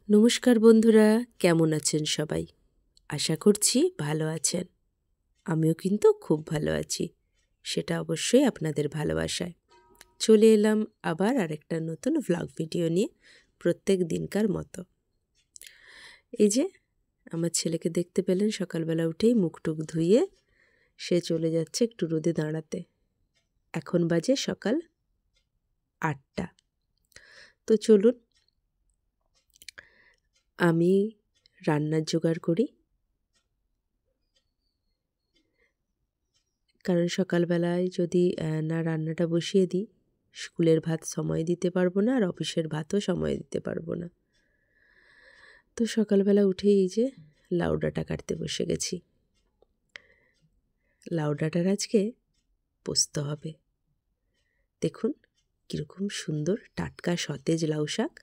নমস্কার বন্ধুরা, কেমন আছেন সবাই? আশা করছি ভালো আছেন। আমিও কিন্তু খুব ভালো আছি। সেটা অবশ্যই আপনাদের ভালোবাসায়। চলে এলাম আবার আরেকটা নতুন ভ্লগ ভিডিও নিয়ে, প্রত্যেক দিনকার মতো। এই যে আমার ছেলেকে দেখতে পেলেন, সকালবেলা উঠেই মুখটুক ধুয়ে সে চলে যাচ্ছে একটু রোদে দাঁড়াতে। এখন বাজে সকাল 8টা। তো চলুন আমি রান্নার জোগাড় করি। কারণ সকালবেলায় যদি না রান্নাটা বসিয়ে দিই, স্কুলের ভাত সময় দিতে পারবো না, আর অফিসের ভাতও সময় দিতে পারবো না। তো সকালবেলা উঠেই এই যে লাউ ডাঁটা কাটতে বসে গেছি। লাউ ডাঁটার আজকে পোস্ত হবে। দেখুন কীরকম সুন্দর টাটকা সতেজ লাউ শাক।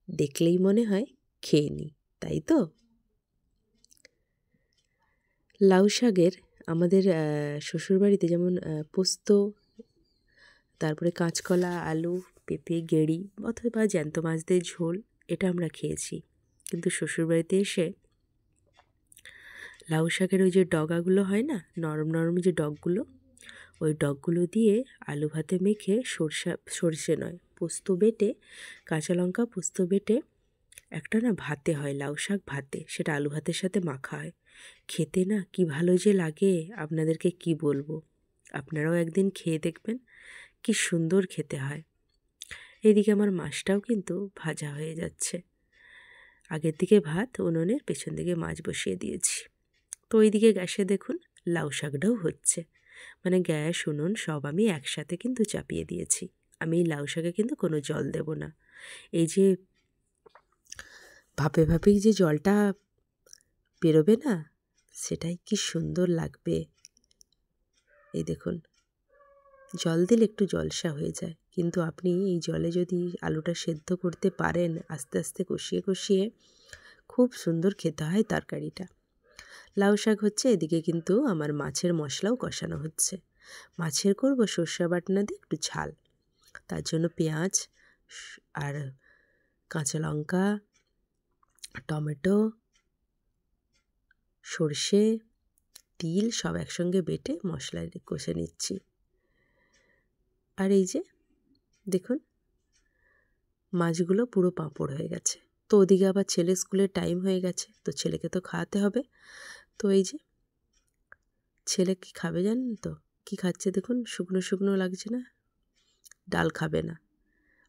দেখলেই মনে হয় খেয়ে নিই, তাই তো? লাউ শাকের আমাদের শ্বশুরবাড়িতে যেমন পোস্ত, তারপরে কাঁচকলা, আলু, পেঁপে, গেঁড়ি অথবা জ্যান্ত মাছ দিয়ে ঝোল, এটা আমরা খেয়েছি। কিন্তু শ্বশুরবাড়িতে এসে লাউ শাকের ওই যে ডগাগুলো হয় না, নরম নরম যে ডগগুলো, ওই ডগগুলো দিয়ে আলু ভাতে মেখে সর্ষে নয় পোস্ত বেটে, কাঁচা লঙ্কা পোস্ত বেটে একটা না ভাতে হয়, লাউ শাক ভাতে, সেটা আলু ভাতের সাথে মাখা হয়। খেতে না কি ভালো যে লাগে, আপনাদেরকে কি বলবো। আপনারাও একদিন খেয়ে দেখবেন, কি সুন্দর খেতে হয়। এদিকে আমার মাছটাও কিন্তু ভাজা হয়ে যাচ্ছে। আগের দিকে ভাত, উনুনের পেছন দিকে মাছ বসিয়ে দিয়েছি। তো ওইদিকে গ্যাসে দেখুন লাউ শাকটাও হচ্ছে। মানে গ্যাস, উনুন সব আমি একসাথে কিন্তু চাপিয়ে দিয়েছি। আমি এই লাউ শাকে কিন্তু কোনো জল দেব না। এই যে ভাপে ভাপেই যে জলটা বেরোবে না, সেটাই কি সুন্দর লাগবে। এই দেখুন, জল দিলে একটু জলসা হয়ে যায়, কিন্তু আপনি এই জলে যদি আলুটা সেদ্ধ করতে পারেন, আস্তে আস্তে কষিয়ে কষিয়ে, খুব সুন্দর খেতে হয় তরকারিটা। লাউ শাক হচ্ছে, এদিকে কিন্তু আমার মাছের মশলাও কষানো হচ্ছে। মাছের করব সর্ষে বাটনা দিয়ে একটু ঝাল। তার জন্য পেঁয়াজ আর কাঁচা লঙ্কা, টমেটো, সর্ষে, তিল সব একসঙ্গে বেটে মশলায় কষে নিচ্ছি। আর এই যে দেখুন, মাছগুলো পুরো পাঁপড় হয়ে গেছে। তো ওদিকে আবার ছেলে স্কুলের টাইম হয়ে গেছে, তো ছেলেকে তো খাওয়াতে হবে। তো এই যে ছেলে কি খাবে জানেন তো? কি খাচ্ছে দেখুন, শুকনো শুকনো লাগছে না? ডাল খাবে না।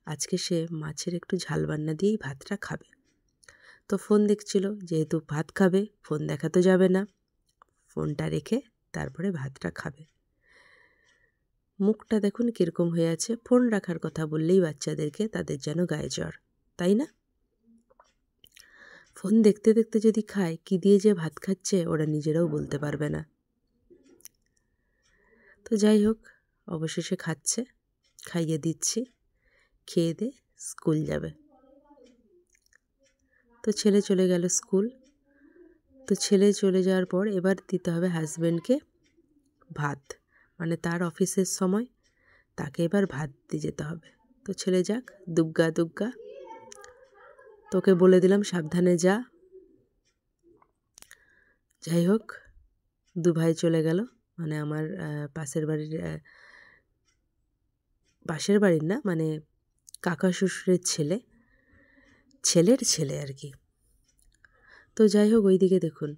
আজকে সে মাছের একটু ঝাল বান্না দিয়েই ভাতটা খাবে। তো ফোন দেখছিল, যেহেতু ভাত খাবে, ফোন দেখা তো যাবে না। ফোনটা রেখে তারপরে ভাতটা খাবে। মুখটা দেখুন কীরকম হয়ে আছে। ফোন রাখার কথা বললেই বাচ্চাদেরকে তাদের যেন গায়ে জ্বর, তাই না? ফোন দেখতে দেখতে যদি খায়, কি দিয়ে যে ভাত খাচ্ছে ওরা নিজেরাও বলতে পারবে না। তো যাই হোক, অবশেষে খাচ্ছে, খাইয়ে দিচ্ছি। খেয়ে দিয়ে স্কুল যাবে। তো ছেলে চলে গেল স্কুল। তো ছেলে চলে যাওয়ার পর এবার দিতে হবে হাজব্যান্ডকে ভাত, মানে তার অফিসের সময়, তাকে এবার ভাত দিয়ে যেতে হবে। তো ছেলে যাক, দুগ্গা দুগ্গা, তোকে বলে দিলাম সাবধানে যা। যাই হোক, দু ভাই চলে গেল, মানে আমার পাশের বাড়ির না, মানে কাকা শ্বশুরের ছেলের ছেলে আর কি। তো যাই হোক, ওইদিকে দেখুন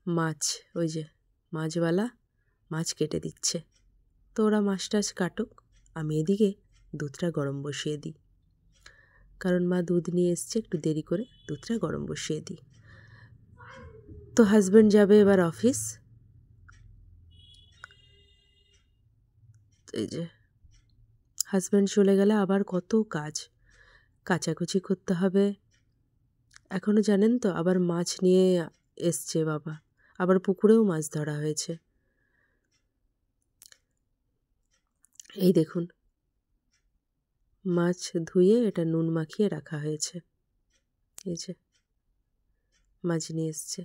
মাছ, ওই যে মাছওয়ালা মাছ কেটে দিচ্ছে। তো ওরা মাছ টাছ কাটুক, আমি এদিকে দুধটা গরম বসিয়ে দিই। কারণ মা দুধ নিয়ে এসছে, একটু দেরি করে দুধটা গরম বসিয়ে দিই। তো হাজব্যান্ড যাবে এবার অফিস। এই যে হাজব্যান্ড চলে গেলে আবার কত কাজ, কাচাকুচি করতে হবে। এখনও জানেন তো, আবার মাছ নিয়ে এসছে বাবা, আবার পুকুরেও মাছ ধরা হয়েছে। এই দেখুন, মাছ ধুয়ে এটা নুন মাখিয়ে রাখা হয়েছে। এই যে মাছ নিয়ে এসছে।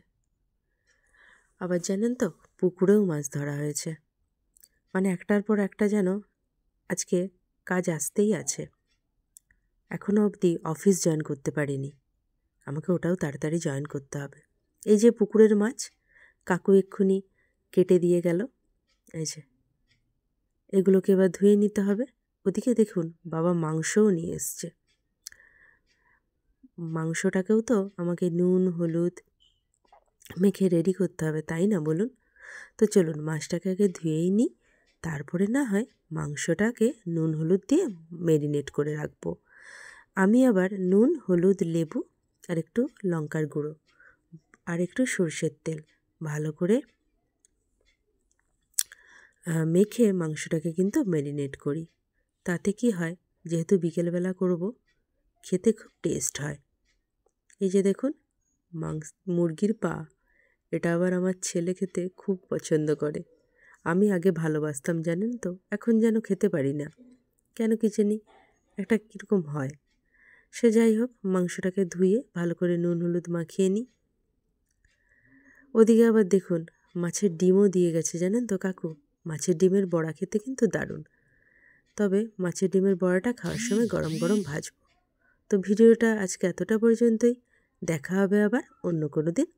আবার জানেন তো, পুকুরেও মাছ ধরা হয়েছে। মানে একটার পর একটা যেন আজকে কাজ আসতেই আছে। এখনও অবধি অফিস জয়েন করতে পারিনি, আমাকে ওটাও তাড়াতাড়ি জয়েন করতে হবে। এই যে পুকুরের মাছ কাকু এক্ষুনি কেটে দিয়ে গেল, এই যে এগুলোকে এবার ধুয়ে নিতে হবে। ওদিকে দেখুন বাবা মাংসও নিয়ে এসছে। মাংসটাকেও তো আমাকে নুন হলুদ মেখে রেডি করতে হবে, তাই না বলুন? তো চলুন মাছটাকে আগে ধুয়েই নিই, তারপরে না হয় মাংসটাকে নুন হলুদ দিয়ে ম্যারিনেট করে রাখবো। আমি আবার নুন হলুদ লেবু আর একটু লঙ্কার গুঁড়ো আর একটু সরষের তেল ভালো করে মেখে মাংসটাকে কিন্তু ম্যারিনেট করি। তাতে কি হয়, যেহেতু বিকেলবেলা করব, খেতে খুব টেস্ট হয়। এই যে দেখুন মুরগির পা, এটা আবার আমার ছেলে খেতে খুব পছন্দ করে। আমি আগে ভালোবাসতাম জানেন তো, এখন যেন খেতে পারি না, কেন কি জানি একটা কীরকম হয়। সে যাই হোক, মাংসটাকে ধুয়ে ভালো করে নুন হলুদ মাখিয়ে নিই। ওদিকে আবার দেখুন মাছের ডিমও দিয়ে গেছে জানেন তো কাকু। মাছের ডিমের বড়া খেতে কিন্তু দারুণ, তবে মাছের ডিমের বড়াটা খাওয়ার সময় গরম গরম ভাজবো। তো ভিডিওটা আজকে এতটা পর্যন্তই, দেখা হবে আবার অন্য কোনো দিন।